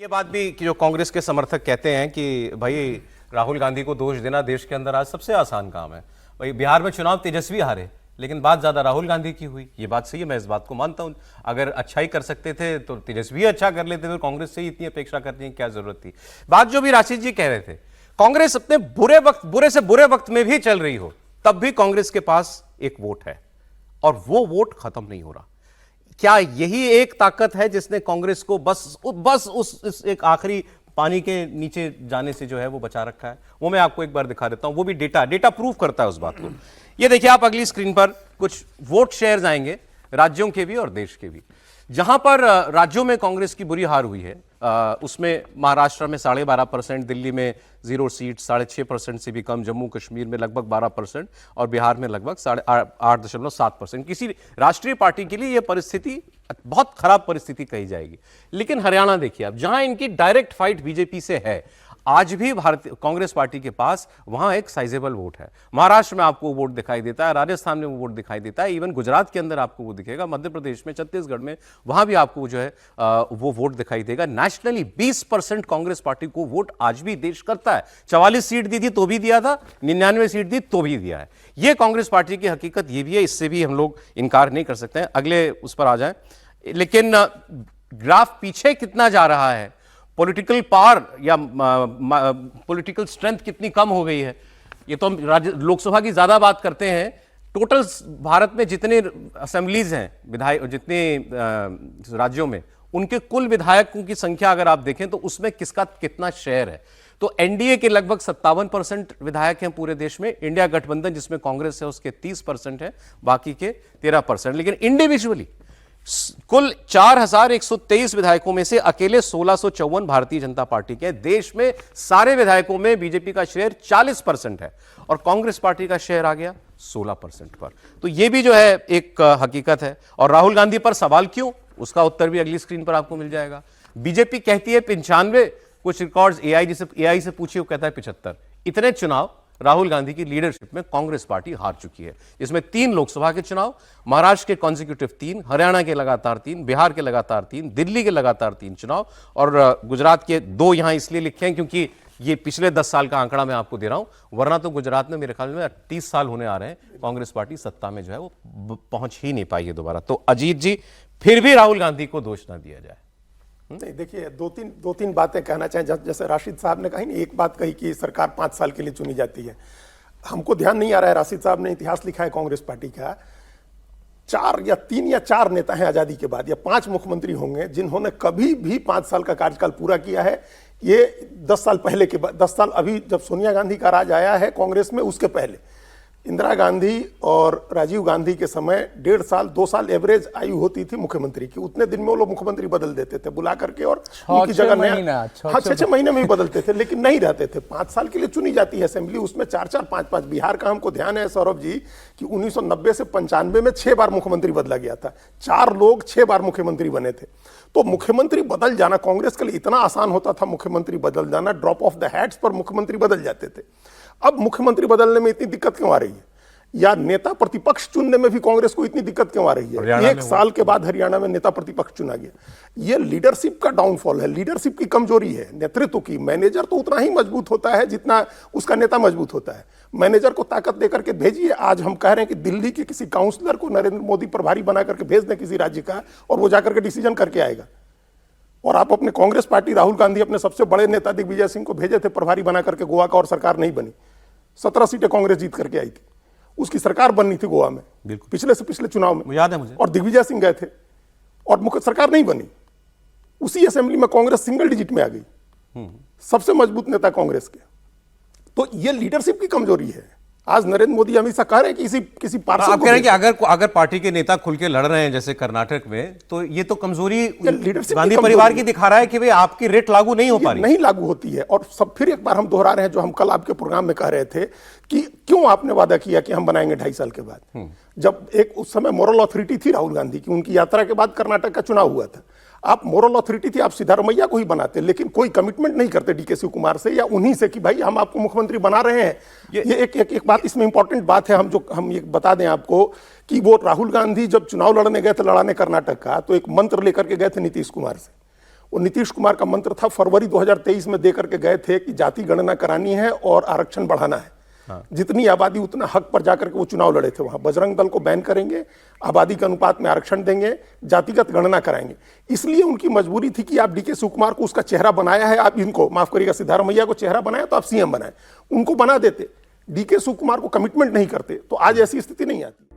ये बात भी कि जो कांग्रेस के समर्थक कहते हैं कि भाई राहुल गांधी को दोष देना देश के अंदर आज सबसे आसान काम है। भाई बिहार में चुनाव तेजस्वी हारे, लेकिन बात ज्यादा राहुल गांधी की हुई। ये बात सही है, मैं इस बात को मानता हूं। अगर अच्छा ही कर सकते थे तो तेजस्वी अच्छा कर लेते थे, कांग्रेस से ही इतनी अपेक्षा करने की क्या जरूरत थी। बात जो भी राशिद जी कह रहे थे, कांग्रेस अपने बुरे से बुरे वक्त में भी चल रही हो, तब भी कांग्रेस के पास एक वोट है और वो वोट खत्म नहीं हो रहा। क्या यही एक ताकत है जिसने कांग्रेस को बस उस एक आखिरी पानी के नीचे जाने से जो है वो बचा रखा है? वो मैं आपको एक बार दिखा देता हूं, वो भी डेटा प्रूव करता है उस बात को। ये देखिए आप अगली स्क्रीन पर कुछ वोट शेयर्स आएंगे, राज्यों के भी और देश के भी। जहां पर राज्यों में कांग्रेस की बुरी हार हुई है, उसमें महाराष्ट्र में 12.5%, दिल्ली में 0 सीट, 6.5% से भी कम, जम्मू कश्मीर में लगभग 12% और बिहार में लगभग 8.7%। किसी राष्ट्रीय पार्टी के लिए यह परिस्थिति बहुत खराब परिस्थिति कही जाएगी। लेकिन हरियाणा देखिए आप, जहां इनकी डायरेक्ट फाइट बीजेपी से है, आज भी भारतीय कांग्रेस पार्टी के पास वहां एक साइजेबल वोट है। महाराष्ट्र में आपको वोट दिखाई देता है, राजस्थान में वो वोट दिखाई देता है, इवन गुजरात के अंदर आपको वो दिखेगा, मध्य प्रदेश में, छत्तीसगढ़ में, वहां भी आपको जो है वो वोट दिखाई देगा। नेशनली 20% कांग्रेस पार्टी को वोट आज भी देश करता है। 44 सीट दी थी तो भी दिया था, 99 सीट दी तो भी दिया है। ये कांग्रेस पार्टी की हकीकत ये भी है, इससे भी हम लोग इनकार नहीं कर सकते हैं। अगले उस पर आ जाए। लेकिन ग्राफ पीछे कितना जा रहा है, पॉलिटिकल पावर या पॉलिटिकल स्ट्रेंथ कितनी कम हो गई है, ये तो हम लोकसभा की ज्यादा बात करते हैं। टोटल भारत में जितने असेंबलीज हैं, विधायक जितने राज्यों में, उनके कुल विधायकों की संख्या अगर आप देखें तो उसमें किसका कितना शेयर है, तो एनडीए के लगभग 57% विधायक हैं पूरे देश में। इंडिया गठबंधन जिसमें कांग्रेस है उसके 30% है, बाकी के 13%। लेकिन इंडिविजुअली कुल 4123 विधायकों में से अकेले 1654 भारतीय जनता पार्टी के। देश में सारे विधायकों में बीजेपी का शेयर 40% है और कांग्रेस पार्टी का शेयर आ गया 16% पर। तो यह भी जो है एक हकीकत है। और राहुल गांधी पर सवाल क्यों, उसका उत्तर भी अगली स्क्रीन पर आपको मिल जाएगा। बीजेपी कहती है 95, कुछ रिकॉर्ड्स एआई से पूछिए, वो कहता है 75। इतने चुनाव राहुल गांधी की लीडरशिप में कांग्रेस पार्टी हार चुकी है। इसमें 3 लोकसभा के चुनाव, महाराष्ट्र के कॉन्जिक्यूटिव 3, हरियाणा के लगातार 3, बिहार के लगातार 3, दिल्ली के लगातार 3 चुनाव और गुजरात के 2 यहां इसलिए लिखे हैं क्योंकि ये पिछले 10 साल का आंकड़ा मैं आपको दे रहा हूं, वरना तो गुजरात में मेरे ख्याल में 30 साल होने आ रहे हैं कांग्रेस पार्टी सत्ता में जो है वो पहुंच ही नहीं पाई है दोबारा। तो अजीत जी, फिर भी राहुल गांधी को दोष ना दिया जाए। नहीं, देखिए दो तीन बातें कहना चाहें। जैसे राशिद साहब ने कही, एक बात कही कि सरकार 5 साल के लिए चुनी जाती है। हमको ध्यान नहीं आ रहा है, राशिद साहब ने इतिहास लिखा है कांग्रेस पार्टी का, 3 या 4 नेता हैं आजादी के बाद, या 5 मुख्यमंत्री होंगे जिन्होंने कभी भी 5 साल का कार्यकाल पूरा किया है। ये 10 साल पहले के बाद, 10 साल अभी जब सोनिया गांधी का राज आया है कांग्रेस में, उसके पहले इंदिरा गांधी और राजीव गांधी के समय 1.5 साल 2 साल एवरेज आयु होती थी मुख्यमंत्री की। उतने दिन में वो लोग मुख्यमंत्री बदल देते थे बुला करके, और उनकी जगह नया 6 महीने में ही बदलते थे, लेकिन नहीं रहते थे। 5 साल के लिए चुनी जाती है असेंबली, उसमें 4-4, 5-5। बिहार का हमको ध्यान है सौरभ जी कि 1990 से 95 में 6 बार मुख्यमंत्री बदला गया था। 4 लोग 6 बार मुख्यमंत्री बने थे। तो मुख्यमंत्री बदल जाना कांग्रेस के लिए इतना आसान होता था, मुख्यमंत्री बदल जाना, ड्रॉप ऑफ द हैट्स पर मुख्यमंत्री बदल जाते थे। अब मुख्यमंत्री बदलने में इतनी दिक्कत क्यों आ रही है, या नेता प्रतिपक्ष चुनने में भी कांग्रेस को इतनी दिक्कत क्यों आ रही है? 1 साल के बाद हरियाणा में नेता प्रतिपक्ष चुना गया। ये लीडरशिप का डाउनफॉल है, लीडरशिप की कमजोरी है, नेतृत्व की। मैनेजर तो उतना ही मजबूत होता है जितना उसका नेता मजबूत होता है। मैनेजर को ताकत देकर के भेजिए। आज हम कह रहे हैं कि दिल्ली के किसी काउंसलर को नरेंद्र मोदी प्रभारी बना करके भेज दें किसी राज्य का, और वो जाकर के डिसीजन करके आएगा। और आप अपने कांग्रेस पार्टी, राहुल गांधी अपने सबसे बड़े नेता दिग्विजय सिंह को भेजे थे प्रभारी बना करके गोवा का, और सरकार नहीं बनी। 17 सीटें कांग्रेस जीत करके आई थी, उसकी सरकार बननी थी गोवा में पिछले से पिछले चुनाव में, याद है मुझे। और दिग्विजय सिंह गए थे और मुख्य सरकार नहीं बनी। उसी असेंबली में कांग्रेस सिंगल डिजिट में आ गई, सबसे मजबूत नेता कांग्रेस के। तो ये लीडरशिप की कमजोरी है। आज नरेंद्र मोदी हमेशा कह रहे हैं कि किसी पार्षद आप कह रहे हैं कि अगर पार्टी के नेता खुल के लड़ रहे हैं जैसे कर्नाटक में, तो ये तो कमजोरी गांधी परिवार की दिखा रहा है कि भाई आपकी रेट लागू नहीं हो पा रही, नहीं लागू होती है। और सब फिर एक बार हम दोहरा रहे हैं जो हम कल आपके प्रोग्राम में कह रहे थे कि क्यों आपने वादा किया कि हम बनाएंगे 2.5 साल के बाद, जब एक उस समय मोरल अथॉरिटी थी राहुल गांधी की, उनकी यात्रा के बाद कर्नाटक का चुनाव हुआ था। आप मोरल अथॉरिटी थी, आप सिद्धारमैया को ही बनाते, लेकिन कोई कमिटमेंट नहीं करते डीके शिव कुमार से या उन्हीं से कि भाई हम आपको मुख्यमंत्री बना रहे हैं। ये एक बात इसमें इंपॉर्टेंट बात है, हम ये बता दें आपको कि वो राहुल गांधी जब चुनाव लड़ने गए थे, लड़ाने कर्नाटक का, तो एक मंत्र लेकर के गए थे नीतीश कुमार से। वो नीतीश कुमार का मंत्र था, फरवरी 2023 में देकर के गए थे कि जाति गणना करानी है और आरक्षण बढ़ाना है। जितनी आबादी उतना हक पर जाकर के वो चुनाव लड़े थे। वहां बजरंग दल को बैन करेंगे, आबादी के अनुपात में आरक्षण देंगे, जातिगत गणना कराएंगे। इसलिए उनकी मजबूरी थी कि आप डीके शिव कुमार को उसका चेहरा बनाया है, आप इनको माफ करिएगा सिद्धारमैया को चेहरा बनाया तो आप सीएम बनाए, उनको बना देते। डीके शिव कुमार को कमिटमेंट नहीं करते तो आज ऐसी स्थिति नहीं आती।